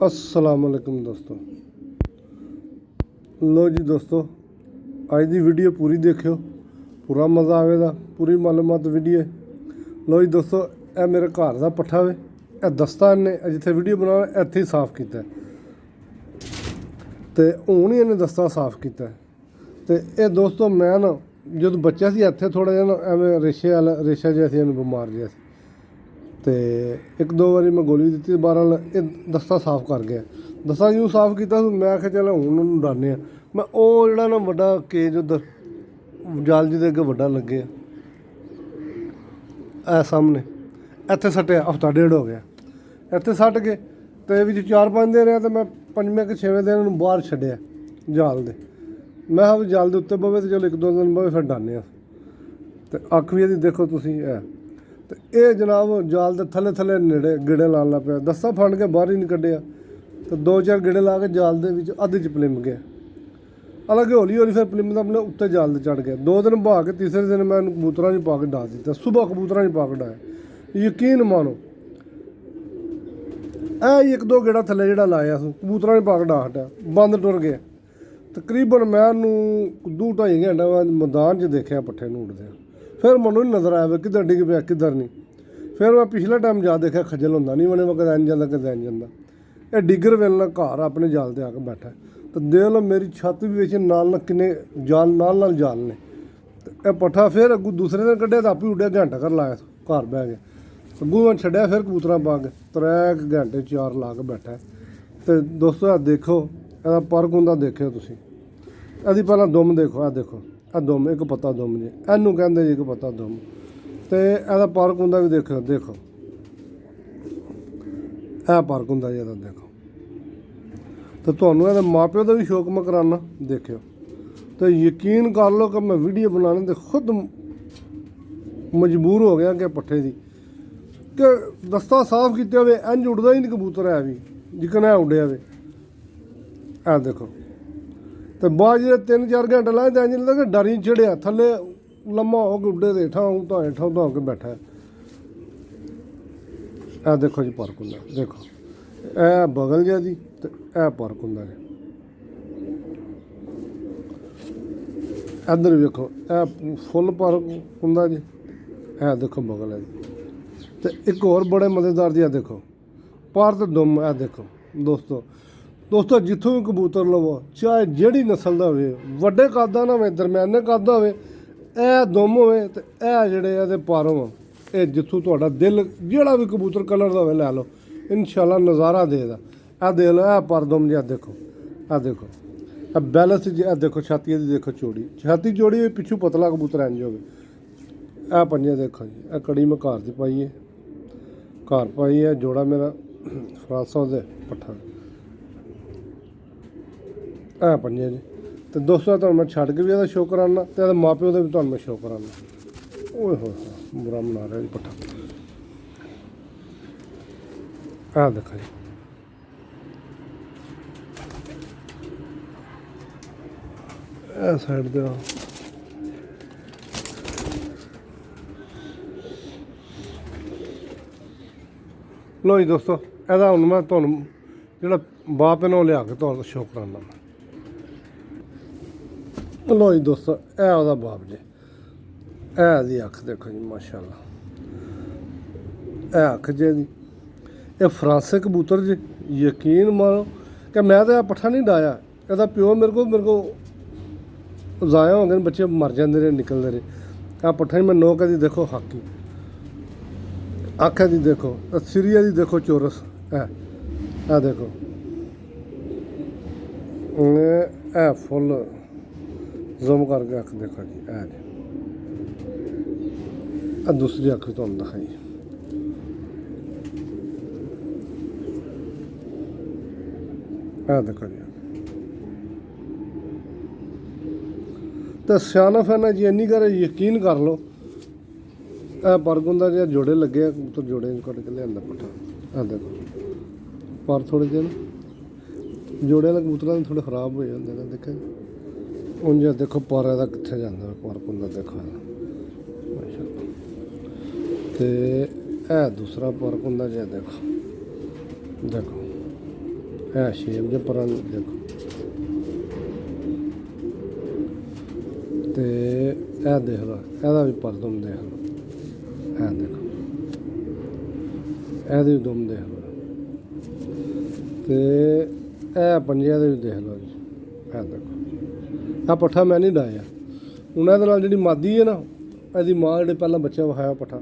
अस्सलामुअलैकुम दोस्तों। लो जी दोस्तों, अज की वीडियो पूरी देखियो, पूरा मज़ा आएगा, पूरी मालूमात वीडियो। लो जी दोस्तों, यह मेरे घर का पट्ठा वे, यह दस्ता इन्हें जिथे वीडियो बना इत्थे ही साफ किया, तो हूँ ही इन्हें दस्ता साफ किया। तो ये दोस्तों मैं ना जो बच्चा सी इत्थे थोड़ा जिहा ना एवें रेशा जिहा सी, बीमार जिहा सी, तो एक दो बारी मैं गोली दी, बहरहाल ये दस्ता साफ कर गया। दस्ता यूँ साफ किया, मैं आख्या चल हूँ उन्होंने डालने। मैं वो जोड़ा ना वड्डा केज उधर जाल जी दे अगे वड्डा लगे ऐ सामने इत्थे सट्टिया, हफ्ता डेढ़ हो गया इत्थे सट के, तो ये 4-5 दिन रहा, तो मैं 5वें कि 6वें दिन उन्होंने बाहर छड्डिया जाल दे। मैं भी जाल दे उत्ते बवे, तो चलो 1-2 दिन बवे फिर डालने। तो अख भी यदि देखो तुसीं है, तो ये जनाब जाल के थले थले नेड़े गेड़े लान लग पिया, दस्ता फड़ के बाहर ही नहीं कढ़िया, तो 2-4 गेड़े ला के जाल के अद्ध च पलिम गया। हालांकि हौली हौली फिर पलिम अपने उत्ते जाल से चढ़ गया। 2 दिन बहा के तीसरे दिन मैं कबूतर नहीं पा के डाल दिता, सुबह कबूतर नहीं पा के डाया। यकीन मानो ऐ 1-2 गेड़ा थले जो लाया कबूतर नहीं पा के डा हटा, बंद टुर गया। तकरीबन मैं 2-2.5 घंटे बाद मैदान च देखा पट्ठे उड़दे, फिर मैं नज़र आया किधर डिग पाया किधर नहीं। फिर मैं पिछले टाइम जा देखा खज्जल होंदा नहीं बने, मैं कदें जाता कदें जाता। यह डिगर वेलना घर अपने जाल से आके बैठा, तो देख लो मेरी छत भी बेच नाल किन्ने जाल नाल जाल ने। तो यह पट्ठा फिर अगू दूसरे दिन कढ़िया, तो आप ही उड्या घंटा कर लाया घर बह गया। अगू मैं छड्डिया फिर कबूतर पा के 3 घंटे 4 ला के बैठा। तो दोस्तों यह देखो, यदा पर कुंदा देखो तुसीं, यदि पहला दुम देखो, आ देखो आ दुम, एक पत्ता दुम जी इनू कहते जी, एक पत्ता दुम। तो यदा पर कुंदा भी देखो, देखो यह पर कुंदा जी यदा देखो। तो तुहानूं यदा माँ प्यो का भी शौक मैं कराना, देखियो। तो यकीन कर लो कि मैं वीडियो बनाने तो खुद मजबूर हो गया कि पट्ठे की कि दस्ता साफ किया हुए इंज उड़दा ही नहीं कबूतर है भी जिकन है उड्या वे। ऐ देखो, तो बाद जो 3-4 घंटे लाए, तो इंज लगदा कि डर ही चढ़िया, थले लम्मा हो के उड्डे, तो हेठां हेठां के बैठा। ऐ देखो जी पर कुंदा, देखो ऐ बगल जिहा जी, तो ऐ पर कुंदा जी। इधर देखो ऐ फुल पर कुंदा जी, ऐ देखो बगल है जी। तो एक होर बड़े मज़ेदार जी, देखो पर तो दुम। ऐ देखो दोस्तों जिथों भी कबूतर लवो, चाहे जिहड़ी नस्ल का होवे, वड्डे कद दा ना होवे, दरम्याने कद दा होवे, ऐ दुम होवे, तो ऐ जिहड़े इहदे पर होवन, ये जिथों तुहाडा दिल जिहड़ा भी कबूतर कलर दा होवे लै लो, इंशाअल्लाह नज़ारा देगा। ऐ देख लो ऐ पर दुम जी, देखो ऐ देखो ऐ बैलेंस जी, ऐ देखो छाती दी देखो चौड़ी, छाती चौड़ी होई, पिछू पतला कबूतर इंज होवे। ऐ पंजे देखो जी, ऐ कड़ी मैं घर दी पाई है, घर पाई है जोड़ा मेरा फ्रांसा दे पट्ठा। ऐ पंजे जी। तो दोस्तों तुहानूं मैं छड्ड के भी इहदा शो कराना, तो इहदे माँ प्यो का भी तुहानूं मैं शो कराना। ओए हो बुरा मना रहा जी पट्ठा। ऐ देखो जी, ऐ साइड दे लो जी दोस्तों, यदा हूँ मैं तुहानूं जिहड़ा बाप है ना वो लिया के तुहानूं शो कराना। लो जी दोस्तों, ऐ ओहदा बाप जी, ऐ दी अख देखो जी माशाअल्लाह, ऐ अख जी दी। ये फ्रांसे कबूतर जी, यकीन मानो कि मैं तो पट्ठा नहीं डाया, यदा प्यो मेरे को ज़ाया हो गए, बच्चे मर जाते रहे, निकलते रहे। आ पट्ठा ही मैं नोक दी देखो हाकी, अख दी देखो, सिरिया दी देखो चौरस। ऐ देखो ऐ फुल जूम करके अख देखो जी, ऐ दूसरी अख भी तुहानूं दिखाई। ऐ देखो जी, तो सियानफ है ना जी इन्नी कर, यकीन कर लो। ऐ पर कुंदा जी जोड़े लगे, कबूतर जोड़े कट के लिया पट्ठा। ऐ देखो पर थोड़े जे जोड़े वाले कबूतरों थोड़े खराब हो जाते हैं, देखो उंज देखो पर इहदा कित्थे जांदा पर कुंदा देखो माशाअल्लाह। तो ए दूसरा पर कुंदा जी देखो देखो ਇਹ ਸ਼ੇਪ ਦੇ ਪਰਾਂ ਦੇਖੋ। ਤੇ ਇਹ ਦੇਖ ਲਓ, ਇਹਦਾ ਵੀ ਪਰ ਦੁਮ ਦੇਖ ਲਓ, ਇਹ ਦੇਖੋ, ਇਹਦੀ ਵੀ ਦੁਮ ਦੇਖ ਲਓ। ਤੇ ਇਹ ਪੰਜਿਆਂ ਦੇ ਵੀ ਦੇਖ ਲਓ ਜੀ, ਇਹ ਦੇਖੋ। ਆਹ ਪੱਠਾ ਮੈਂ ਨਹੀਂ ਡਾਇਆ, ਹੁਣ ਇਹਦੇ ਨਾਲ ਜਿਹੜੀ ਮਾਦੀ ਹੈ ਨਾ, ਇਹਦੀ ਮਾਂ ਜਿਹੜੇ ਪਹਿਲਾਂ ਬੱਚਾ ਵਿਖਾਇਆ ਪੱਠਾ,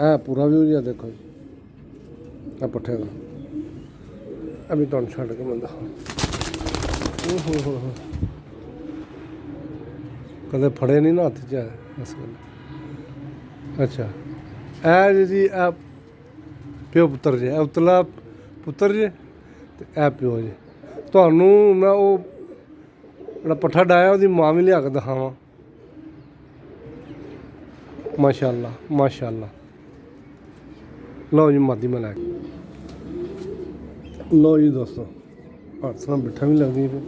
ਇਹ ਪੂਰਾ ਵੀ ਜਿਹਾ ਦੇਖੋ ਜੀ, ਇਹ ਪੱਠੇ ਦਾ। ਇਹ ਵੀ ਤੁਹਾਨੂੰ ਛੱਡ ਕੇ ਬੰਦਾ ਹੋ ਕਦੇ ਫੜੇ ਨਹੀਂ ਨਾ ਹੱਥ 'ਚ ਇਸ ਗੱਲ। ਅੱਛਾ, ਇਹ ਜੀ ਇਹ ਪਿਓ ਪੁੱਤਰ ਜੇ, ਇਹ ਉਤਲਾ ਪੁੱਤਰ ਜੇ ਤੇ ਇਹ ਪਿਓ ਜੇ। ਤੁਹਾਨੂੰ ਮੈਂ ਉਹ ਜਿਹੜਾ ਪੱਠਾ ਡਾਇਆ ਉਹਦੀ ਮਾਂ ਵੀ ਲਿਆ ਕੇ ਦਿਖਾਵਾਂ। ਮਾਸ਼ਾਅੱਲਾ ਮਾਸ਼ਾਅੱਲਾ। ਲਓ ਜੀ ਮਾਦੀ ਮੈਂ ਲੈ ਕੇ, ਲਓ ਜੀ ਦੋਸਤੋ, ਹੱਥ ਨਾਲ ਬਿੱਠਾ ਵੀ ਲੱਗਦੀ ਫਿਰ।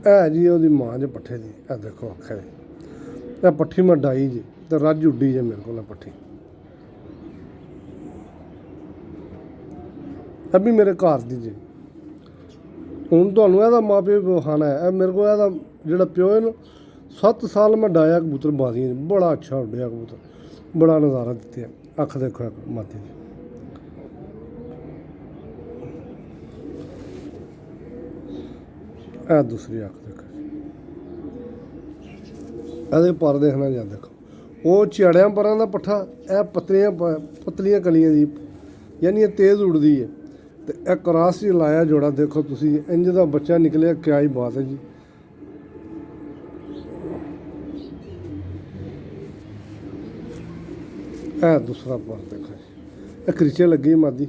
ਇਹ ਜੀ ਉਹਦੀ ਮਾਂ ਜੇ ਪੱਠੇ ਦੀ, ਇਹ ਦੇਖੋ ਅੱਖਾਂ ਦੀ। ਇਹ ਪੱਠੀ ਮੈਂ ਡਾਈ ਜੀ ਤੇ ਰੱਜ ਉੱਡੀ ਜੇ ਮੇਰੇ ਕੋਲ ਪੱਠੀ। ਇਹ ਵੀ ਮੇਰੇ ਘਰ ਦੀ ਜੀ। ਹੁਣ ਤੁਹਾਨੂੰ ਇਹਦਾ ਮਾਂ ਪਿਓ ਵਿਖਾਉਣਾ ਹੈ। ਇਹ ਮੇਰੇ ਕੋਲ ਇਹਦਾ ਜਿਹੜਾ ਪਿਓ ਹੈ ਨਾ, 7 ਸਾਲ ਮੈਂ ਡਾਇਆ ਕਬੂਤਰ ਬਾਜ਼ੀਆਂ, ਬੜਾ ਅੱਛਾ ਉੱਡਿਆ ਕਬੂਤਰ, ਬੜਾ ਨਜ਼ਾਰਾ ਦਿੱਤੇ। ਅੱਖ ਦੇਖੋ ਇੱਕ ਮਾਦੀ ਦੀ। ਇਹ ਦੂਸਰੀ ਅੱਖ ਦੇਖੋ, ਇਹਦੇ ਪਰ ਦੇਖਣਾ ਜਾਂ ਦੇਖੋ। ਉਹ ਝਾੜਿਆਂ ਪਰਾਂ ਦਾ ਪੱਠਾ, ਇਹ ਪਤਲੀਆਂ ਕਲੀਆਂ ਦੀ, ਯਾਨੀ ਇਹ ਤੇਜ਼ ਉੱਡਦੀ ਹੈ। ਤੇ ਇਹ ਕਰਾਸ 'ਚ ਲਾਇਆ ਜੋੜਾ ਦੇਖੋ ਤੁਸੀਂ, ਇੰਜ ਦਾ ਬੱਚਾ ਨਿਕਲਿਆ, ਕਿਆ ਹੀ ਬਾਤ ਹੈ ਜੀ। ਇਹ ਦੂਸਰਾ ਪਰ ਦੇਖੋ ਜੀ, ਇਹ ਕਰੀਚੇ ਲੱਗੀ ਮਾਦੀ।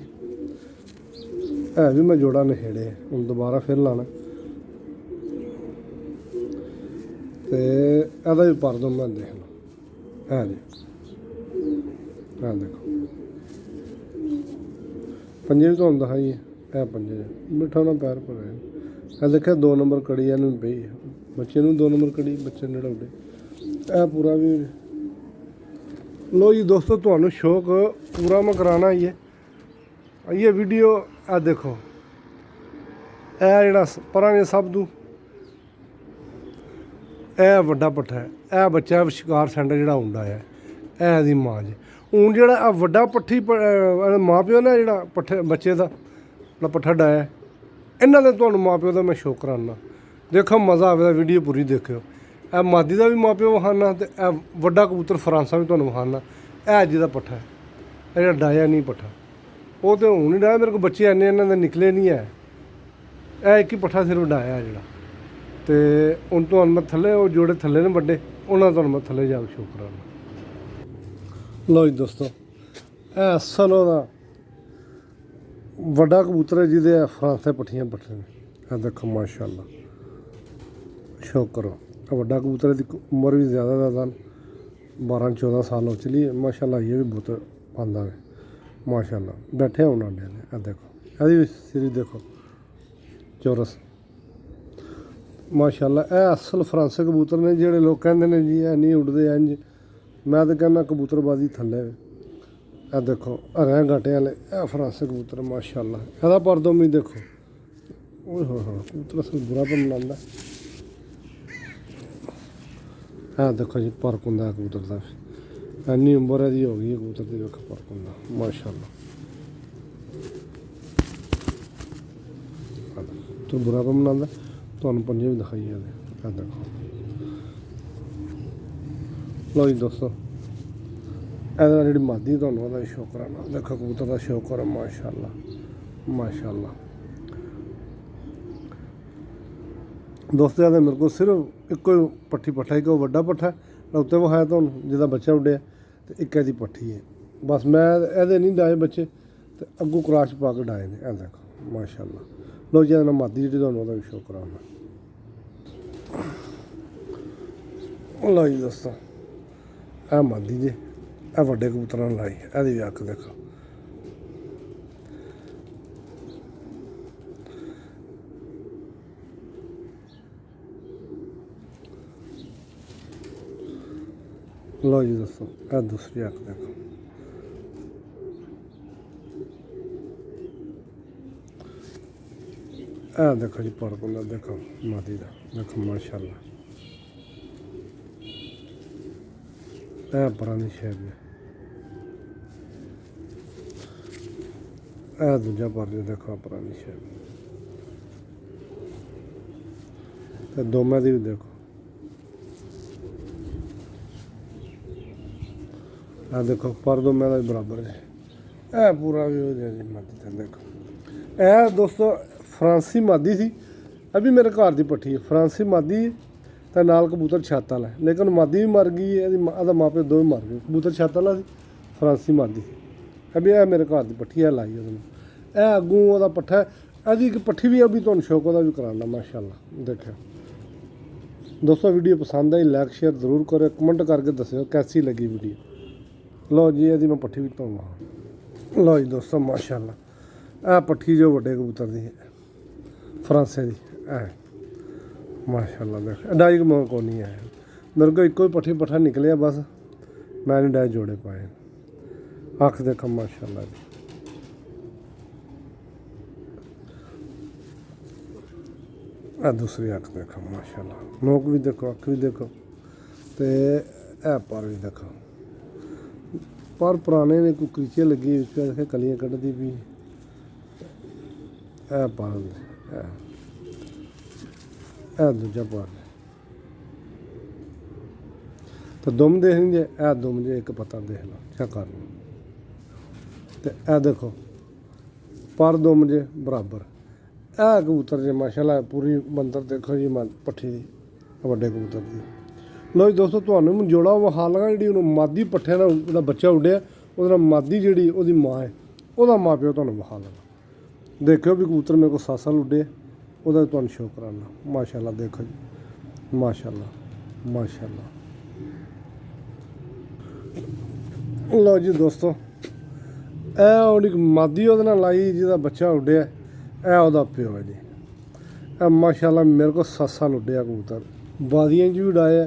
ਇਹ ਵੀ ਮੈਂ ਜੋੜਾ ਨਖੇੜੇ, ਹੁਣ ਦੁਬਾਰਾ ਫਿਰ ਲਾਣਾ। ਤੇ ਇਹਦਾ ਵੀ ਪਰ ਦੋ ਮੈਂ ਦੇਖ ਲਓ, ਇਹ ਜੀ, ਇਹ ਦੇਖੋ ਪੰਜੇ ਵੀ ਤੁਹਾਨੂੰ ਦਿਖਾਈਏ। ਇਹ ਪੰਜੇ ਮਿੱਠਾ ਨਾਲ ਪੈਰ ਭਰੇ। ਇਹ ਦੇਖਿਆ 2 ਨੰਬਰ ਕੜੀ ਇਹਨੂੰ ਪਈ, ਬੱਚੇ ਨੂੰ 2 ਨੰਬਰ ਕੜੀ, ਬੱਚੇ ਨੇੜੇ ਉੱਡੇ। ਇਹ ਪੂਰਾ ਵੀ। ਲੋ ਜੀ ਦੋਸਤੋ, ਤੁਹਾਨੂੰ ਸ਼ੌਕ ਪੂਰਾ ਮੈਂ ਕਰਾਉਣਾ ਹੀ ਹੈ। ਇਹ ਵੀਡੀਓ ਇਹ ਦੇਖੋ, ਇਹ ਜਿਹੜਾ ਪਰਾਂ ਨੇ ਸਭ ਤੋਂ ਇਹ ਵੱਡਾ ਪੱਠਾ ਹੈ। ਇਹ ਬੱਚਾ ਵਿਸ਼ਕਾਰ ਸੈਂਟਰ ਜਿਹੜਾ ਹੁੰਦਾ ਹੈ, ਇਹ ਇਹਦੀ ਮਾਂ ਜੀ। ਹੁਣ ਜਿਹੜਾ ਆ ਵੱਡਾ ਪੱਠੀ ਮਾਂ ਪਿਓ ਨੇ ਜਿਹੜਾ ਪੱਠੇ ਬੱਚੇ ਦਾ ਜਿਹੜਾ ਪੱਠਾ ਡਾਇਆ, ਇਹਨਾਂ ਦੇ ਤੁਹਾਨੂੰ ਮਾਂ ਪਿਓ ਦਾ ਮੈਂ ਸ਼ੌਕ ਕਰਾਉਣਾ। ਦੇਖੋ ਮਜ਼ਾ ਆਵੇਗਾ, ਵੀਡੀਓ ਪੂਰੀ ਦੇਖਿਓ। ਇਹ ਮਾਦੀ ਦਾ ਵੀ ਮਾਂ ਪਿਓ ਵਿਖਾਉਣਾ ਤੇ ਇਹ ਵੱਡਾ ਕਬੂਤਰ ਫਰਾਂਸਾ ਵੀ ਤੁਹਾਨੂੰ ਵਿਖਾਉਣਾ। ਇਹ ਅੱਜ ਦਾ ਪੱਠਾ, ਇਹ ਜਿਹੜਾ ਡਾਇਆ ਨਹੀਂ ਪੱਠਾ, ਉਹ ਤਾਂ ਹੁਣ ਹੀ ਡਾਇਆ। ਮੇਰੇ ਕੋਲ ਬੱਚੇ ਇੰਨੇ ਇਹਨਾਂ ਦੇ ਨਿਕਲੇ ਨਹੀਂ ਹੈ। ਇਹ ਇੱਕ ਹੀ ਪੱਠਾ ਸਿਰਫ ਡਾਇਆ ਜਿਹੜਾ। ਤੇ ਹੁਣ ਤੁਹਾਨੂੰ ਮੈਂ ਥੱਲੇ, ਉਹ ਜੋੜੇ ਥੱਲੇ ਨੇ ਵੱਡੇ, ਉਹਨਾਂ ਤੁਹਾਨੂੰ ਮੈਂ ਥੱਲੇ ਜਾ ਕੇ ਸ਼ੌਕ ਕਰਾਉਣਾ। ਲਓ ਜੀ ਦੋਸਤੋ, ਇਹ ਅਸਲ ਉਹਦਾ ਵੱਡਾ ਕਬੂਤਰ ਹੈ ਜਿਹਦੇ ਫਰਾਂਸੇ ਪੱਠੀਆਂ ਪੱਠੇ ਨੇ। ਇਹ ਦੇਖੋ ਮਾਸ਼ਾਅੱਲਾ, ਸ਼ੌਕ ਕਰੋ। ਇਹ ਵੱਡਾ ਕਬੂਤਰ ਦੀ ਉਮਰ ਵੀ ਜ਼ਿਆਦਾ 12-14 ਸਾਲ ਹੋ ਚਲੀ ਹੈ। ਮਾਸ਼ਾਅੱਲਾ ਇਹ ਵੀ ਬਹੁਤ ਪਾਉਂਦਾ ਹੈ ਮਾਸ਼ਾਅੱਲਾ। ਬੈਠੇ ਹੋਣ ਆਂਡੇ ਨੇ। ਇਹ ਦੇਖੋ, ਇਹਦੀ ਵੀ ਸੀਰੀ ਦੇਖੋ, ਚੌਰਸ ਮਾਸ਼ਾਅੱਲਾ। ਇਹ ਅਸਲ ਫਰਾਂਸੇ ਕਬੂਤਰ ਨੇ। ਜਿਹੜੇ ਲੋਕ ਕਹਿੰਦੇ ਨੇ ਜੀ ਇਹ ਨਹੀਂ ਉੱਡਦੇ ਇੰਝ, ਮੈਂ ਤਾਂ ਕਹਿੰਦਾ ਕਬੂਤਰਬਾਜ਼ੀ ਥੱਲੇ। ਇਹ ਦੇਖੋ ਹਰਿਆਂ ਗਾਟਿਆਂ ਵਾਲੇ, ਇਹ ਫਰਾਂਸੇ ਕਬੂਤਰ ਮਾਸ਼ਾਅੱਲਾ। ਇਹਦਾ ਪਰਦੋਮ ਵੀ ਦੇਖੋ, ਓਏ ਹੋਏ ਹੋਏ, ਕਬੂਤਰ ਅਸਲ ਬੁਰਾ ਪਨ ਲਾਉਂਦਾ। ਇਹ ਦੇਖੋ ਜੀ ਪਰਕੁੰਦਾ ਕਬੂਤਰ ਦਾ, ਇੰਨੀ ਉਮਰ ਇਹਦੀ ਹੋ ਗਈ ਹੈ ਕਬੂਤਰ ਦੀ। ਦੇਖੋ ਪਰਕੁੰਦਾ ਮਾਸ਼ਾਅੱਲਾ, ਤੂੰ ਬੁਰਾ ਪਨ ਲਾਉਂਦਾ। ਤੁਹਾਨੂੰ ਪੰਜੇ ਵੀ ਦਿਖਾਈ ਜਾਂਦੇ। ਇਹ ਦੇਖੋ। ਲਓ ਜੀ ਦੋਸਤੋ, ਇਹਦੇ ਨਾਲ ਜਿਹੜੀ ਮਾਦੀ ਤੁਹਾਨੂੰ ਉਹਦਾ ਸ਼ੌਕ ਕਰਾਉਣਾ। ਦੇਖੋ ਕਬੂਤਰ ਦਾ ਸ਼ੌਕ ਕਰੋ ਮਾਸ਼ਾਅੱਲਾ ਮਾਸ਼ਾਅੱਲਾ। ਦੋਸਤੋ ਇਹਦਾ ਮੇਰੇ ਕੋਲ ਸਿਰਫ ਇੱਕੋ ਪੱਠੀ ਪੱਠਾ, ਇੱਕ ਵੱਡਾ ਪੱਠਾ ਉੱਤੇ ਵਿਖਾਇਆ ਤੁਹਾਨੂੰ ਜਿਹਦਾ ਬੱਚਾ ਉੱਡਿਆ, ਤੇ ਇੱਕ ਇਹਦੀ ਪੱਠੀ ਹੈ ਬਸ। ਮੈਂ ਇਹਦੇ ਨਹੀਂ ਡਾਏ ਬੱਚੇ, ਤੇ ਅੱਗੋਂ ਕਰਾਸ਼ ਪਾ ਕੇ ਡਾਏ ਨੇ। ਇਹ ਦੇਖੋ ਮਾਸ਼ਾਅੱਲਾ। ਲਓ ਜੀ ਇਹਦੇ ਨਾਲ ਮਾਦੀ ਜਿਹੜੀ ਤੁਹਾਨੂੰ ਉਹਦਾ ਵੀ ਸ਼ੌਕ ਕਰਾਉਣਾ। ਲਓ ਜੀ ਦੋਸਤੋ, ਇਹ ਮਾਦੀ ਜੇ, ਇਹ ਵੱਡੇ ਕਬੂਤਰਾਂ ਨੂੰ ਲਾਈ। ਇਹਦੀ ਵੀ ਅੱਖ ਦੇਖੋ। ਲਓ ਜੀ ਦੋਸਤੋ, ਇਹ ਦੂਸਰੀ ਅੱਖ ਦੇਖੋ। देखो जी पर कुंदा देखो मादी का देखो माशाल्लाह पुरानी शेप ने दूजा पर देखो पुरानी शेप दोमें की भी देखो देखो पर दोमें का भी बराबर है पूरा भी हो जाए जी मादी का देखो दोस्तों फ्रांसी मादी सी अभी मेरे घर की पट्ठी है फ्रांसी मादी तो नाल कबूतर छत वाला है लेकिन मादी भी मर गई है माँ प्यो दो भी मर गए कबूतर छत वाला सी फ्रांसी मादी अभी मेरे घर की पट्ठी है लाई अगू वह पट्ठा है यदि एक पट्ठी भी अभी तुम शौक वह भी कराना माशाल्लाह देखो दोस्तों वीडियो पसंद आई लाइक शेयर जरूर करो कमेंट करके दस्यो कैसी लगी वीडियो लो जी यदि मैं पट्ठी भी पाऊँगा लो जी दोस्तों माशाल्लाह पट्ठी जो वड्डे कबूतर दी है फ्रांसे दी माशाल्लाह देख डाई को नहीं है मेरे को एको ही पट्ठी पट्ठा निकलिया बस मैंने डाई जोड़े पाए अख देखो माशाल्लाह जी दूसरी अख देखो माशाल्लाह नोक भी देखो अख भी देखो तो पर भी देखो पर पुराने ने कोई क्रीचे लगी देखे कलियाँ कढ़ती भी पर दूजा पर तो दुम देख लीजिए दुम जे एक पता देख लो क्या कर लो तो देखो पर दुम जे बराबर कबूतर जे माशाल्लाह पूरी बंदर देखो जी पट्ठी की वड्डे कबूतर की लो जी दोस्तों तुहानू मैं जोड़ा विखा लगा जी मादी पट्ठे का बच्चा उड्डिया वो मादी जी वो माँ है वह माँ प्यो तुहानू विखा लगा देखो भी कबूतर मेरे को 7 साल उड्डे वह तुहानू शो कराना माशाल्लाह देखो जी माशाल्लाह माशाल्लाह लो जी दोस्तों मादी वो लाई जिहदा बच्चा उड्डिया वह प्यो है जी माशाल्लाह मेरे को 7 साल उड्डिया कबूतर बादियां भी उड़ाए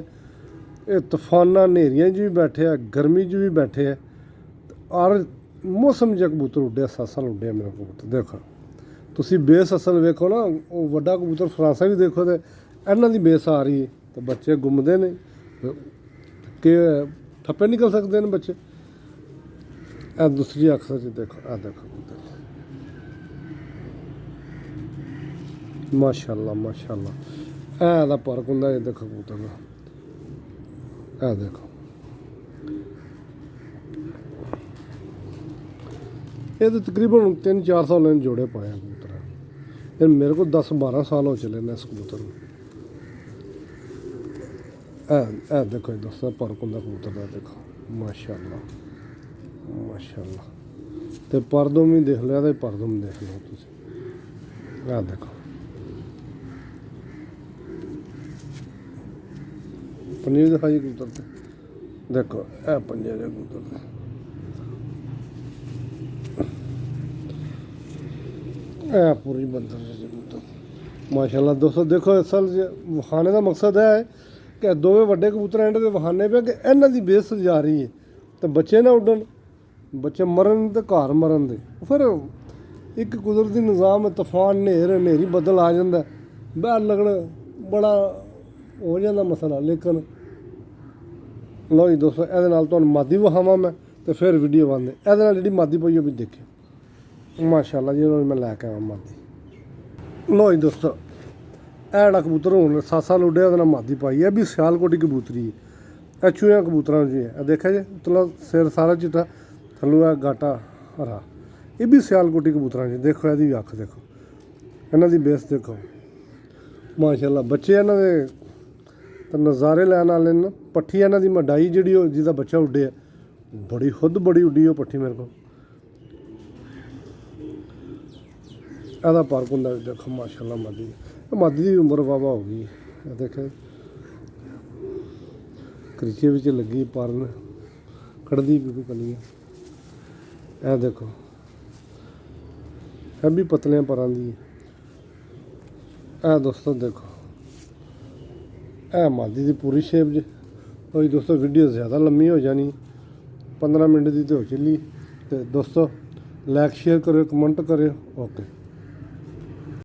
ये तूफाना नेरियां भी बैठे गर्मी भी बैठे और मौसम च कबूतर उड्डिया 7 साल उड्डिया मेरा कबूतर देखो तुसी बेस असल वेखो ना वो वड्डा कबूतर फ्रांसा भी देखो तो इन्हां दी बेस आ रही है तो बच्चे घूमते ने कि ठप्पे निकल सकते हैं बच्चे दूसरी अख से देखो देखो कबूतर माशाल्लाह माशाल्लाह फर्क होंगे ये देखो कबूतर का देखो ये तो तकरीबन 3-4 साल जोड़े पाए कबूतर फिर मेरे को 10-12 साल हो चले ने इस कबूतर में देखो दोस्तों फर्क होंगे कबूतर का देखो माशाल्लाह माशाल्लाह तो परदों भी देख लिया तो परदों में देख लो तुम देखो पनीर दिखाइए कबूतर से देखो पंजे जे कबूतर से पूरी बंदर कबूतर माशाल्लाह दोस्तों देखो असल वखाने का मकसद है कि दोवें वड्डे कबूतर एंड के वखाने पे कि इन्हां दी बेस जा रही है तो बच्चे ना उड्डन बच्चे मरन तो घर मरन दे फिर एक कुदरती निज़ाम तूफान नेरी बदल आ जाता बह लगन बड़ा हो जाता मसला लेकिन लो जी दोस्तों ये मादी विखावा मैं तो फिर वीडियो बनते ये जी मादी पई भी देखी माशाल्लाह जी मैं लैके आवा मादी लो जी दोस्तों एड़ा कबूतर हूँ 7 साल उड्डे मादी पाई है भी सियालकोटी कबूतरी है चूहियां कबूतरा जी है देखा जी मतलब सिर सारा चिट्टा थल्लू है गाटा हरा ये भी सियालकोटी कबूतरा जी देखो यदि अख देखो इन्हों की बेस देखो माशाल्लाह बच्चे इन्हों के तो नज़ारे लैन वाले न पट्ठी इन्हों की मडाई जी जिसका बच्चा उड्डे बड़ी खुद बड़ी उड्डी वो पट्ठी मेरे को फर्क होंगे देखो माशाल्लाह मादी की उम्र वावा हो गई देखे क्रीचे बिच लगी परन कड़दी भी कलियां देखो है भी पतलियां परां दी दोस्तों देखो मादी की पूरी शेप जी तो दोस्तों वीडियो ज़्यादा लम्मी हो जानी 15 मिनट की तो हो चली तो दोस्तों लाइक शेयर करो कमेंट करो ओके।